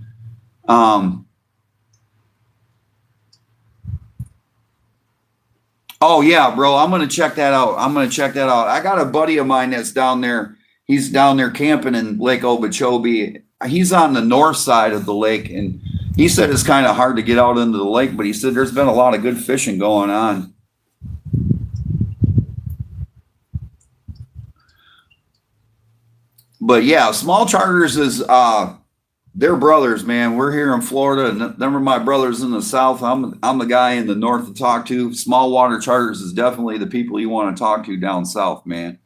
Oh yeah, bro. I'm gonna check that out. I got a buddy of mine that's down there. He's down there camping in Lake Okeechobee. He's on the north side of the lake, and he said it's kind of hard to get out into the lake, but he said there's been a lot of good fishing going on. But yeah, Small Charters is they're brothers, man. We're here in Florida, and them are my brothers in the south. I'm the guy in the north to talk to. Small Water Charters is definitely the people you want to talk to down south, man.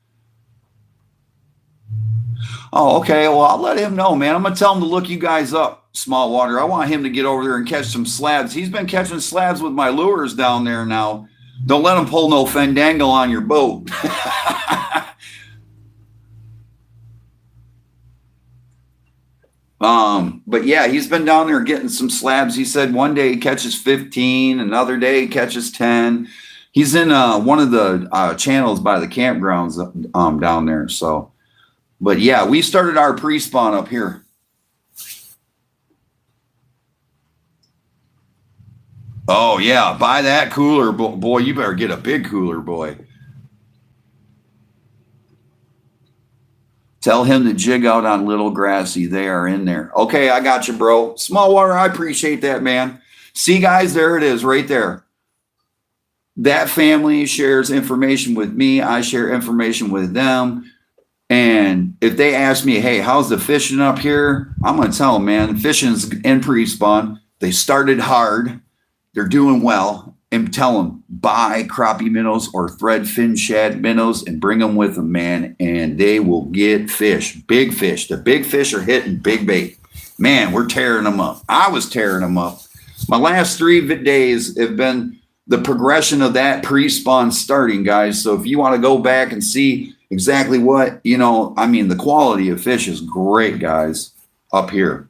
Oh, okay. Well, I'll let him know, man. I'm going to tell him to look you guys up, Small Water. I want him to get over there and catch some slabs. He's been catching slabs with my lures down there now. Don't let him pull no fandangle on your boat. But yeah, he's been down there getting some slabs. He said one day he catches 15, another day he catches 10. He's in one of the channels by the campgrounds down there. So, but yeah, we started our pre-spawn up here. Oh yeah, buy that cooler, boy. You better get a big cooler, boy. Tell him to jig out on Little Grassy. They are in there. Okay, I got you, bro. Small Water, I appreciate that, man. See, guys, there it is right there. That family shares information with me. I share information with them. And if they ask me, hey, how's the fishing up here? I'm going to tell them, man, fishing's in pre-spawn. They started hard. They're doing well. And tell them, buy crappie minnows or thread fin shad minnows and bring them with them, man. And they will get fish, big fish. The big fish are hitting big bait. Man, we're tearing them up. I was tearing them up. My last 3 days have been the progression of that pre-spawn starting, guys. So if you want to go back and see exactly what, the quality of fish is great, guys, up here.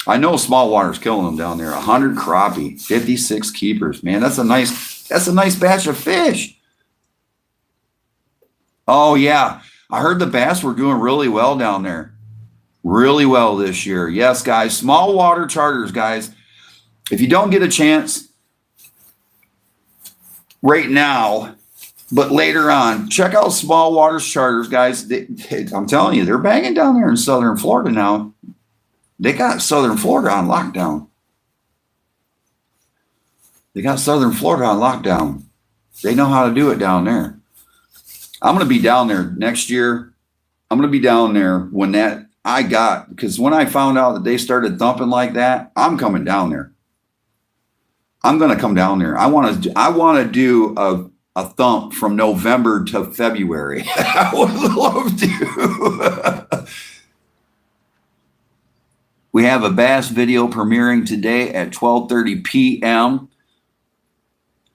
I know Small Water's killing them down there. 100 crappie, 56 keepers. Man, that's a nice batch of fish. Oh yeah, I heard the bass were doing really well down there. Really well this year. Yes, guys. Small Water Charters, guys. If you don't get a chance right now, but later on, check out Small Water Charters, guys. I'm telling you, they're banging down there in southern Florida now. They got southern Florida on lockdown. They know how to do it down there. I'm going to be down there next year. I'm going to be down there because when I found out that they started thumping like that, I'm coming down there. I'm going to come down there. I want to do a thump from November to February. I would love to. We have a bass video premiering today at 12:30 p.m.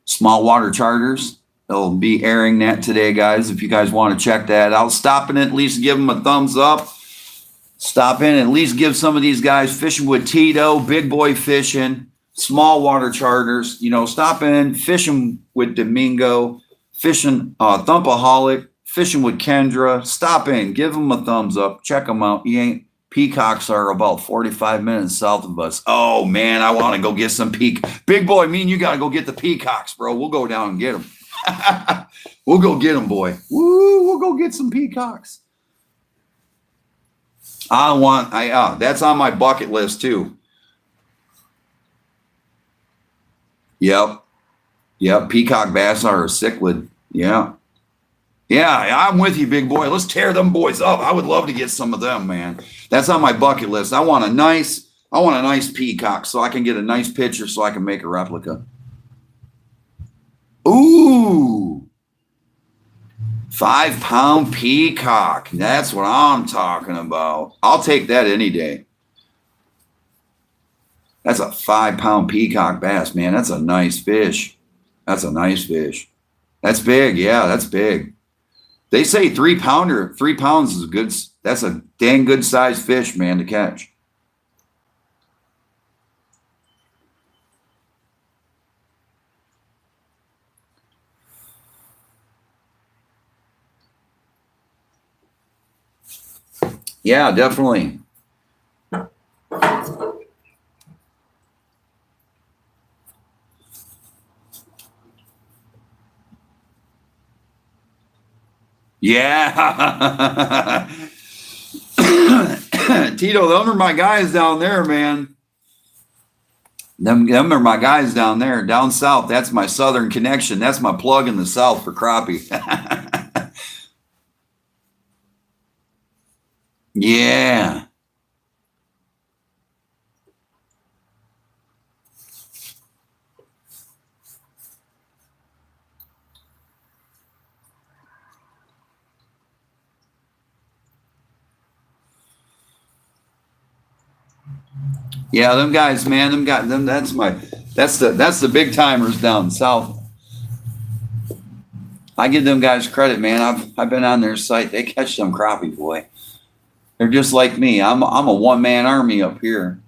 Small Water Charters. They'll be airing that today, guys. If you guys want to check that out, stop in, at least give them a thumbs up. Stop in, at least give some of these guys fishing with Tito, Big Boy Fishing, Small Water Charters. Stop in, fishing with Domingo, fishing Thumpaholic, fishing with Kendra. Stop in, give them a thumbs up, check them out. Peacocks are about 45 minutes south of us. Oh, man, I want to go get some Big Boy, me and you got to go get the peacocks, bro. We'll go down and get them. We'll go get them, boy. Woo, we'll go get some peacocks. That's on my bucket list, too. Yep. Peacock bass are a cichlid. Yeah. Yeah, I'm with you, big boy. Let's tear them boys up. I would love to get some of them, man. That's on my bucket list. I want a nice peacock so I can get a nice picture so I can make a replica. Ooh, 5 pound peacock. That's what I'm talking about. I'll take that any day. That's a 5 pound peacock bass, man. That's a nice fish. That's a nice fish. That's big. Yeah, that's big. They say 3 pounder, 3 pounds is a good. That's a dang good sized fish, man, to catch. Yeah, definitely. Yeah. Tito, them are my guys down there, man. Them are my guys down there, down south. That's my southern connection. That's my plug in the south for crappie. Yeah. Yeah, them guys, man, them got them. That's the big timers down south. I give them guys credit, man. I've been on their site. They catch them crappie, boy. They're just like me. I'm a one man army up here.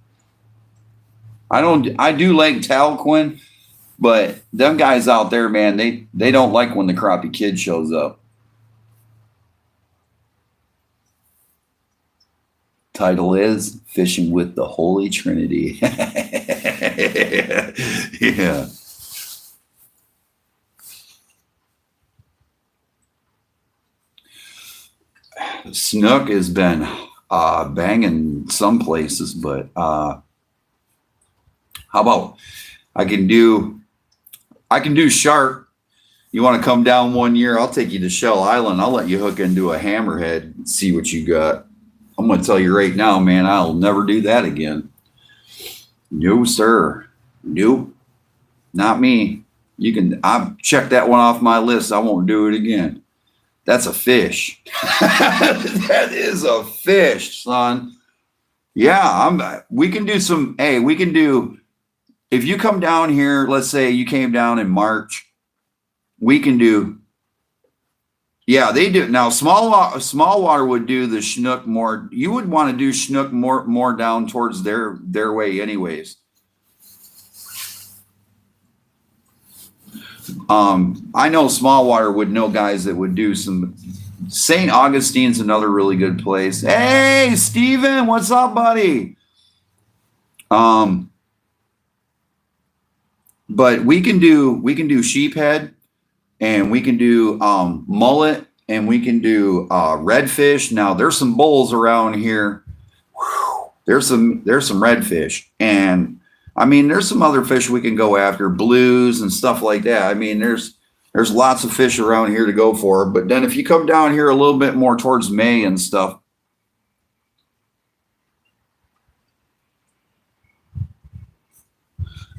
I do like Talquin, but them guys out there, man, they don't like when the Crappie Kidd shows up. Title is Fishing with the Holy Trinity. Yeah. Snook has been banging some places, but how about I can do shark. You want to come down one year? I'll take you to Shell Island. I'll let you hook into a hammerhead and see what you got. I'm going to tell you right now, man, I'll never do that again. No, sir. Nope. Not me. I've checked that one off my list. I won't do it again. That's a fish. That is a fish, son. Yeah, we can do some, hey, we can do, if you come down here, let's say you came down in March, we can do, yeah, they do. Now, small water would do the Chinook more. You would want to do Chinook more down towards their way anyways. I know small water would know guys that would do some. St. Augustine's another really good place. Hey, Steven, what's up, buddy? But we can do sheephead, and we can do mullet, and we can do redfish. Now there's some bulls around here. Whew, there's some redfish, and I mean there's some other fish we can go after, blues and stuff like that. I mean there's lots of fish around here to go for. But then if you come down here a little bit more towards May and stuff.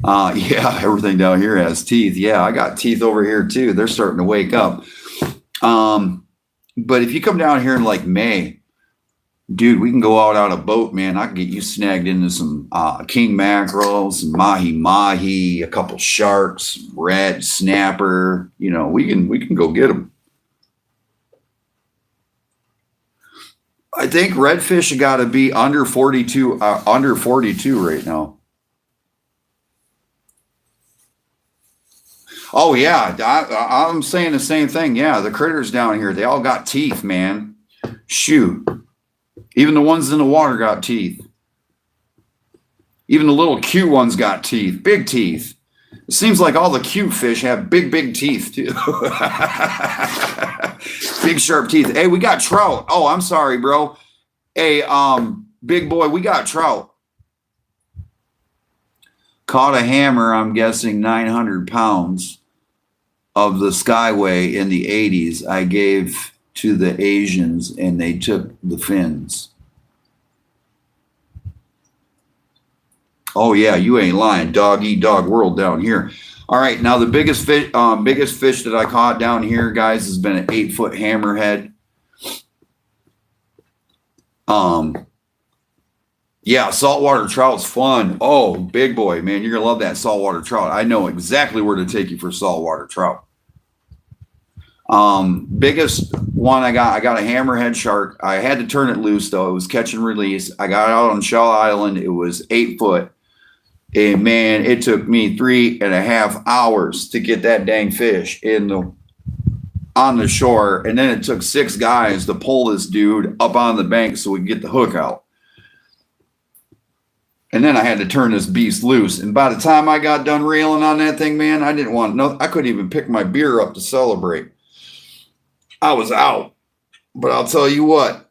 Yeah, everything down here has teeth. Yeah, I got teeth over here too. They're starting to wake up. But if you come down here in like May, dude, we can go out on a boat, man. I can get you snagged into some king mackerel, some mahi, a couple sharks, red snapper. You know, we can go get them. I think redfish got to be under 42 right now. Oh yeah, I'm saying the same thing. Yeah, the critters down here, they all got teeth, man. Shoot, even the ones in the water got teeth. Even the little cute ones got teeth, big teeth. It seems like all the cute fish have big teeth too. Big sharp teeth. Hey, we got trout. Oh, I'm sorry, bro. Hey, big boy, we got trout. Caught a hammer, I'm guessing 900 pounds. of the Skyway in the 80s, I gave to the Asians, and they took the fins. Oh yeah, you ain't lying. Dog eat dog world down here. All right, now the biggest fish that I caught down here, guys, has been an 8-foot hammerhead. Yeah, saltwater trout's fun. Oh, big boy, man, you're gonna love that saltwater trout. I know exactly where to take you for saltwater trout. Biggest one I got a hammerhead shark. I had to turn it loose though. It was catch and release. I got out on Shell Island. It was 8 foot. And man, it took me 3.5 hours to get that dang fish on the shore. And then it took 6 guys to pull this dude up on the bank so we could get the hook out. And then I had to turn this beast loose. And by the time I got done reeling on that thing, man, I couldn't even pick my beer up to celebrate. I was out. But I'll tell you what,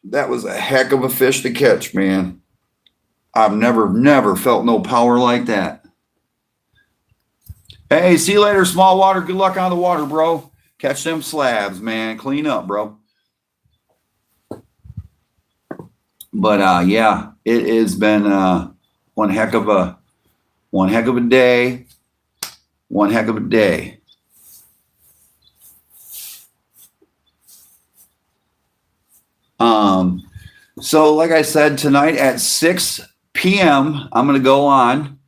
that was a heck of a fish to catch, man. I've never felt no power like that. Hey, see you later, small water. Good luck on the water, bro. Catch them slabs, man. Clean up, bro. But yeah, it has been one heck of a day. One heck of a day. So like I said, tonight at 6 p.m. I'm going to go on.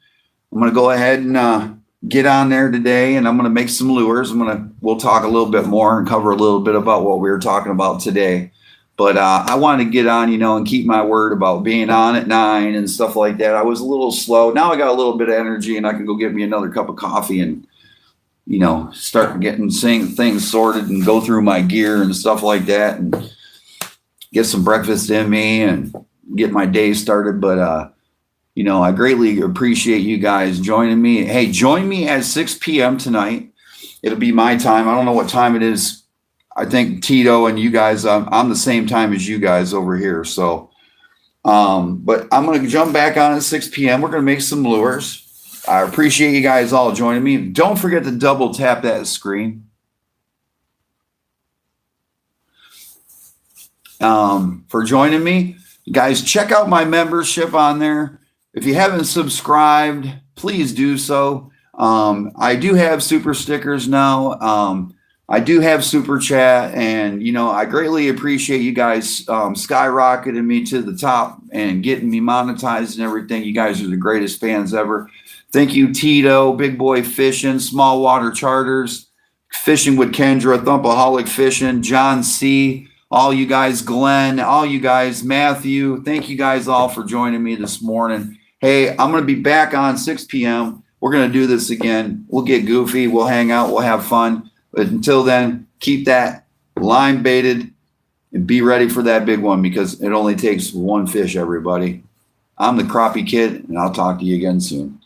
I'm going to go ahead and get on there today, and I'm going to make some lures. We'll talk a little bit more and cover a little bit about what we were talking about today. But I want to get on, and keep my word about being on at 9 and stuff like that. I was a little slow. Now I got a little bit of energy, and I can go get me another cup of coffee and, start getting things sorted and go through my gear and stuff like that and get some breakfast in me and get my day started. But, I greatly appreciate you guys joining me. Hey, join me at 6 p.m. tonight. It'll be my time. I don't know what time it is. I think Tito and you guys, I'm the same time as you guys over here. So, but I'm going to jump back on at 6 p.m. We're going to make some lures. I appreciate you guys all joining me. Don't forget to double tap that screen. For joining me. Guys, check out my membership on there. If you haven't subscribed, please do so. I do have super stickers now. I do have super chat, and I greatly appreciate you guys skyrocketing me to the top and getting me monetized and everything. You guys are the greatest fans ever. Thank you, Tito, Big Boy Fishing, Small Water Charters, Fishing with Kendra, Thumpaholic Fishing, John C., all you guys, Glenn, all you guys, Matthew. Thank you guys all for joining me this morning. Hey, I'm going to be back on 6 p.m. We're going to do this again. We'll get goofy. We'll hang out. We'll have fun. But until then, keep that line baited and be ready for that big one, because it only takes one fish, everybody. I'm the Crappie Kidd, and I'll talk to you again soon.